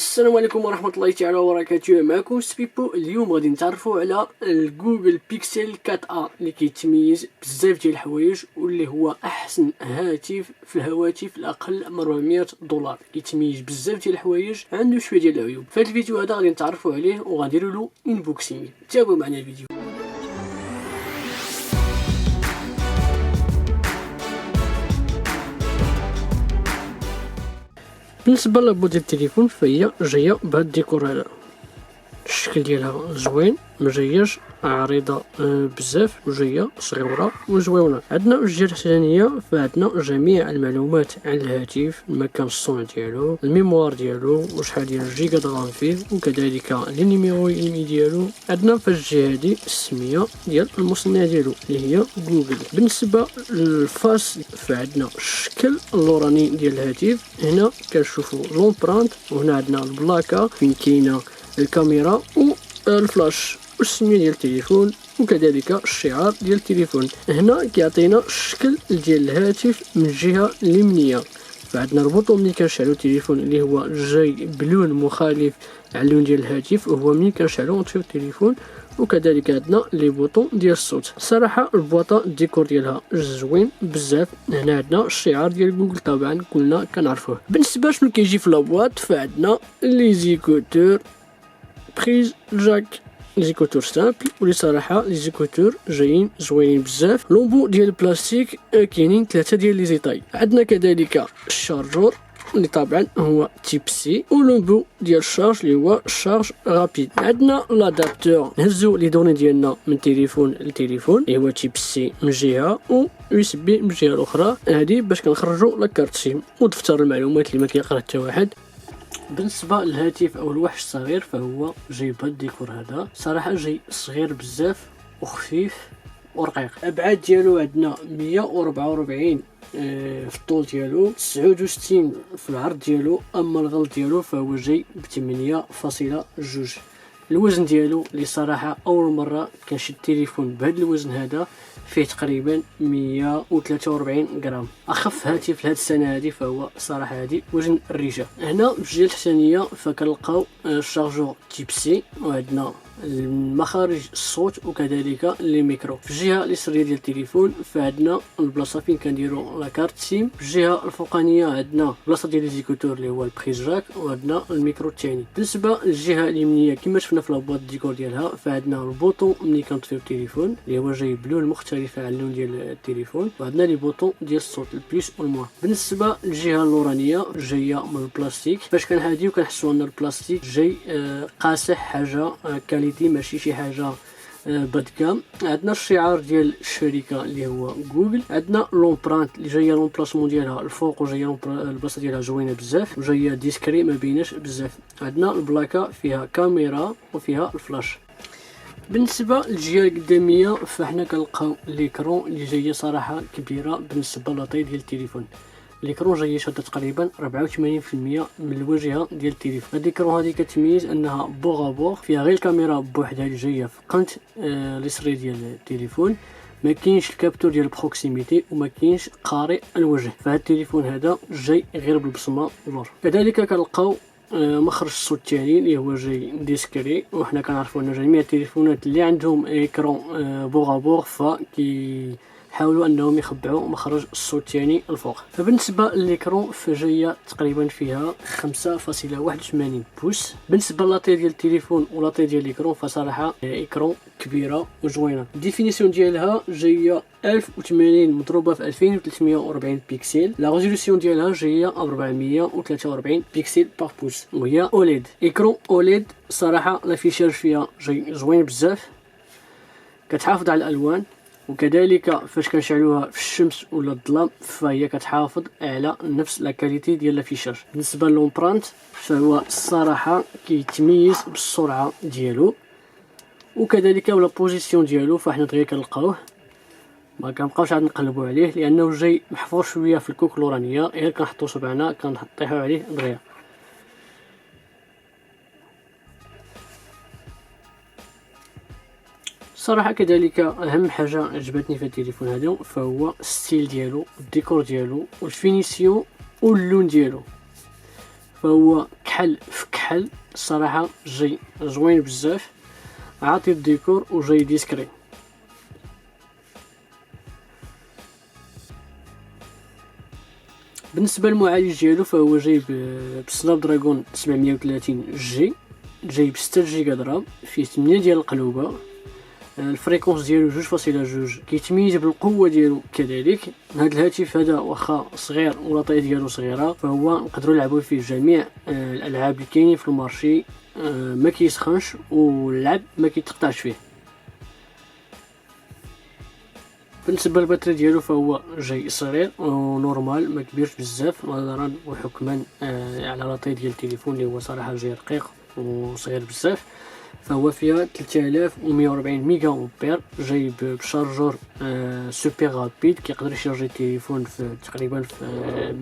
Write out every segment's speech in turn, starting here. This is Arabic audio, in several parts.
السلام عليكم ورحمة الله تعالى وبركاته. معكم سبيبو. اليوم غادي نتعرفوا على الجوجل بيكسل 4A اللي كيتميز بزاف ديال الحوايج واللي هو احسن هاتف في الهواتف الاقل من $400. كيتميز بزاف ديال الحوايج، عنده شويه ديال العيوب. في هذا الفيديو هذا غادي نتعرفوا عليه وغنديروا له انبوكسينغ. تابعوا معنا الفيديو. بالنسبه للبو ديال التليفون فهي جايه بهذا الديكور هذا، الشكل ديالها زوين، مجاياش عريضه بزاف، وجايه صغيره وزوينه. عندنا الجهه الثانيه فعندنا جميع المعلومات عن الهاتف، المكان الصنع ديالو، الميموار ديالو، وشحال ديال الجيجا غرام فيه، وكذلك لي نيميرو ايمي ديالو. عندنا في الجهه هذه السميه ديال المصنع ديالو اللي هي جوجل. بالنسبه للفاس فعندنا الشكل اللوراني ديال الهاتف، هنا كنشوفوا لومبرانت، وهنا عندنا البلاكه فين كاينه الكاميرا والفلاش والسميه ديال التليفون، وكذلك الشعار ديال التليفون. هنا كيعطينا الشكل ديال الهاتف من الجهه اليمنيه، فعندنا البوطون ملي كنشعلو التليفون اللي هو جاي بلون مخالف على اللون ديال الهاتف، وهو ملي كنشعلو نطفيو التليفون. وكذلك عندنا لي بوطون ديال الصوت. صراحه البواطه الديكور ديالها زوين بزاف. هنا عندنا الشعار ديال جوجل، طبعا كلنا كنعرفوه. بالنسبه شنو كيجي في لابواط فعندنا لي زيكوتور بريز جاك، ليزيكوتور سامبل، واللي صراحه ليزيكوتور جايين زوينين بزاف. لومبو ديال البلاستيك كاينين 3 ديال لي زيطاي. عندنا كذلك الشارجور اللي طبعا هو تيب سي، ولومبو ديال الشارج اللي هو الشارج رابيد. عندنا لادابتور نهزو لي دوني ديالنا من تليفون لتليفون اللي هو تيب سي من جهه، و يو اس بي من الجهه الاخرى، هذه باش كنخرجوا لاكارت سيم ودفتر المعلومات اللي ما كيقرا حتى واحد. بالنسبه للهاتف او الوحش الصغير فهو جاي بهذا الديكور هذا، صراحه جاي صغير بزاف وخفيف ورقيق. الابعاد ديالو عندنا 144 في الطول ديالو، 69 في العرض ديالو. اما الغلط ديالو فهو جاي ب 8.2. الوزن ديالو اللي صراحه اول مره كنشد تليفون بهذا الوزن هذا، فيه تقريبا 143 غرام. اخف هاتف لهذه السنه هذه فهو صراحه هذه وزن الرجال. هنا في الجهه الثانيه فكنلقاو الشارجور تيب سي، وعندنا المخارج الصوت وكذلك لي ميكرو. في الجهه اليسريه ديال التليفون فعندنا البلاصه فين كنديروا لاكارت سيم. في الجهه الفوقانيه عندنا بلاصه ديال ليزيكوتور اللي هو البريز جاك، وعندنا الميكرو الثاني. بالنسبه للجهه اليمنيه كما شفنا في لابواط الديكور ديالها فعندنا البوطون ملي كنطفيو التليفون اللي هو جاي بلون مختلفه على اللون ديال التليفون، وعندنا لي بوطون ديال الصوت البليس والموان. بالنسبه للجهه اللورانيه جايه من البلاستيك، فاش كنهاديو كنحسوا ان البلاستيك جاي قاصح، حاجه كاليتي ماشي شي حاجه بدقة. عندنا الشعار ديال الشركه اللي هو جوجل. عندنا لومبرانت اللي جايه لومبلاسمون ديالها الفوق، وجايه البلاصه ديالها زوينه بزاف وجايه ديسكري ما بيناش بزاف. عندنا البلاكه فيها كاميرا وفيها الفلاش. بالنسبه للجهه القداميه فاحنا كنلقاو ليكرون اللي جايه صراحه كبيره بالنسبه للاطي ديال التليفون. ليكرون جايه شاده تقريبا 84% من الواجهه ديال التليفون. هاد ليكرون هادي كتميز انها بوغ فيها غير الكاميرا بوحدها اللي جايه في قنت اليسري ديال التليفون، ما كاينش الكابتور ديال البروكسيميتي وما كاينش قارئ الوجه. فهاد التليفون هذا جاي غير بالبصمه لور. كذلك كنلقاو مخرج الصوت الثاني اللي هو جاي ديسكري، وحنا كنعرفوا ان جميع التليفونات اللي عندهم ايكرون بوغ فكي حاولوا انهم يخبعوا مخرج الصوت الثاني الفوق. فبالنسبه لليكرون فجايه تقريبا فيها 5.81 بوس. بالنسبه للاطي ديال التليفون ولاطي ديال ليكرون فصراحه ايكرون كبيره وزوينه. الديفينيسيون ديالها جايه 1080 مضروبه في 2340 بيكسل. لا ريزوليسيون ديالها جايه 443 بيكسل بار بوس، وهي اوليد. ايكرون اوليد صراحه لافيشاج فيها جاي زوين بزاف، كتحافظ على الالوان، وكذلك فاش كنشعلوها في الشمس ولا الظلام فهي كتحافظ على نفس لا كاليتي ديال لافيشاج. بالنسبه للومبرانت فهو الصراحه كيتميز بالسرعه ديالو، وكذلك ولا بوزيسيون ديالو فاحنا دغيا كنلقاوه، ما كنبقاوش عاد نقلبوا عليه لانه جاي محفور شويه في الكوك اللورانيه، غير كنحطوا صبعنا كنطيحوا عليه دغيا. صراحه كذلك اهم حاجه عجبتني في التليفون هذا فهو الستيل ديالو، الديكور ديالو، والفينيسيون واللون ديالو. فهو كحل في كحل كحل الصراحة جاي زوين بزاف، عاطي الديكور وجاي ديسكري. بالنسبه للمعالج ديالو فهو جاي بسناب دراغون 730 جي، جاي ب 6 جيجا درام، فيه 8 ديال القلوبه، الفريكونس ديالو 2.2 كيتميز بالقوه ديالو. كذلك هذا الهاتف هذا واخا صغير واللاطيه ديالو صغيره فهو نقدروا نلعبوا فيه جميع الالعاب اللي كاينين في المارشي، ما كيسخنش واللعب ما كيتقطعش فيه. بالنسبه للباتري ديالو فهو جاي صغير ونورمال، ما كبيرش بزاف نظرا وحكما على لاطي ديال التليفون اللي هو صراحه جاي رقيق وصغير بزاف. فهو فيها 3140 ميجا امبير، جاي بشارجور سوبر رابيد، كيقدر يشارجي التليفون في تقريبا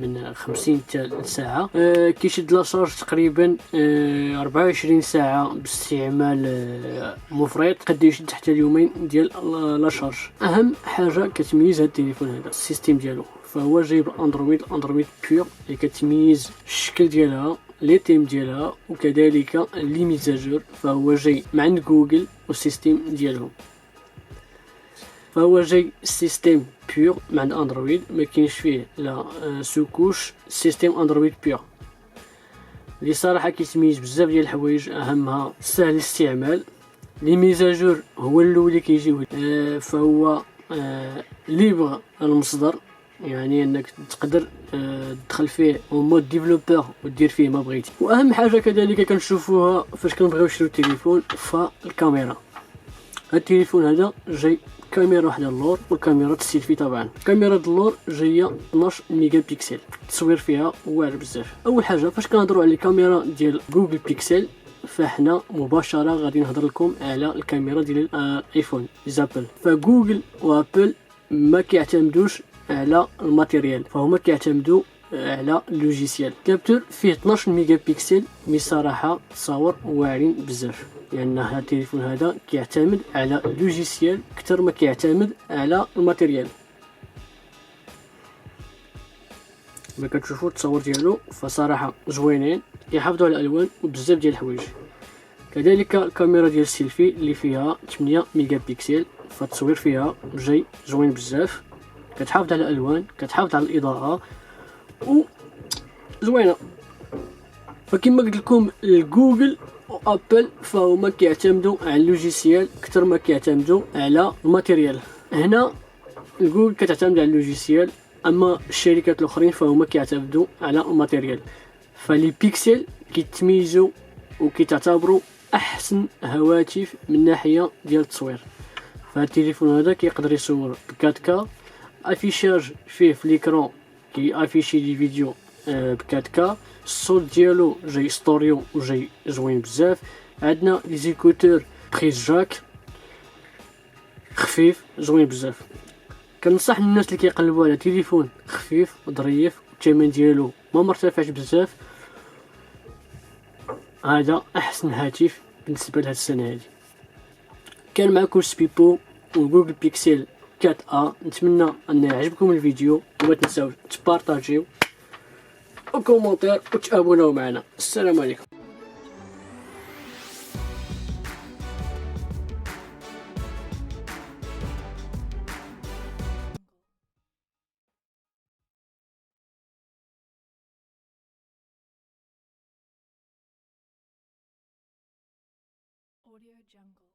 من 50 ساعه. كيشد لا شارج تقريبا 24 ساعه باستعمال مفرط، قد يشد حتى اليومين ديال لا شارج. اهم حاجه كتميز هذا التليفون هذا السيستم ديالو، فهو جايب اندرويد بيور اللي كتميز الشكل ديالها لي تيم ديالها وكذلك لي ميزاجور، فهو جاي مع عند جوجل والسيستم ديالهم. فهو جاي سيستم بيور مع عند اندرويد، ما كاينش فيه لا سوكوش، سيستم اندرويد بيور اللي صراحه كيتميز بزاف ديال الحوايج، اهمها سهل الاستعمال. لي ميزاجور هو الاول اللي كيجيو فهو ليبر المصدر، يعني انك تقدر تدخل فيه مود ديفلوبر ودير فيه ما بغيتي. واهم حاجه كذلك كنشوفوها فاش كنبغيو نشريو التليفون فالكاميرا. هاد التليفون هذا جاي كاميرا وحده اللور والكاميرا السيلفي طبعا. الكاميرا اللور جايه 12 ميغابيكسل، التصوير فيها واعر بزاف. اول حاجه فاش كنهضروا على الكاميرا ديال جوجل بيكسل فاحنا مباشره غادي نهضر لكم على الكاميرا ديال الايفون زابل. فجوجل وابل ما كيعتمدوش على الماتيريال، فهما كيعتمدوا على اللوجيسيال. كابتور فيه 12 ميجا بيكسل، مي صراحه تصاور واعرين بزاف، لان هذا التليفون هذا كيعتمد على اللوجيسيال اكثر ما كيعتمد على الماتيريال. ما كتشوفوا التصاور ديالو فصراحه زوينين، كيحافظوا على الالوان وبزاف ديال الحوايج. كذلك الكاميرا ديال السيلفي اللي فيها 8 ميجا بيكسل، فالتصوير فيها جاي زوين بزاف، كتحافظ على الالوان، كتحافظ على الاضاءه و زوينه. فكما قلت لكم جوجل وابل فهما كيعتمدوا على اللوجيسيال اكثر ما كيعتمدوا على الماتيريال. هنا جوجل كتعتمد على اللوجيسيال، اما الشركات الاخرين فهما كيعتمدوا على الماتيريال. فلي بيكسل كيتميزوا وكيتعتبروا احسن هواتف من ناحيه ديال التصوير. فهاد التليفون هذا كيقدر يصور ب 4K، افيشاج فيه في ليكرون كي افيشي لي فيديو ب 4K. الصوت ديالو جاي ستوريو وجاي زوين بزاف. عندنا لي زيكوتور بريز جاك خفيف زوين بزاف. كنصح الناس اللي كيقلبوا على تليفون خفيف وظريف الثمن ديالو ما مرتفعش بزاف، هذا احسن هاتف بالنسبه لهاد السنه هذه. كان معكم سبيبو وجوجل بيكسل 4A. نتمنى ان يعجبكم الفيديو وما تنساوش تبارطاجيو وكومونتير وتابوناو معنا. السلام عليكم. Audio Jungle.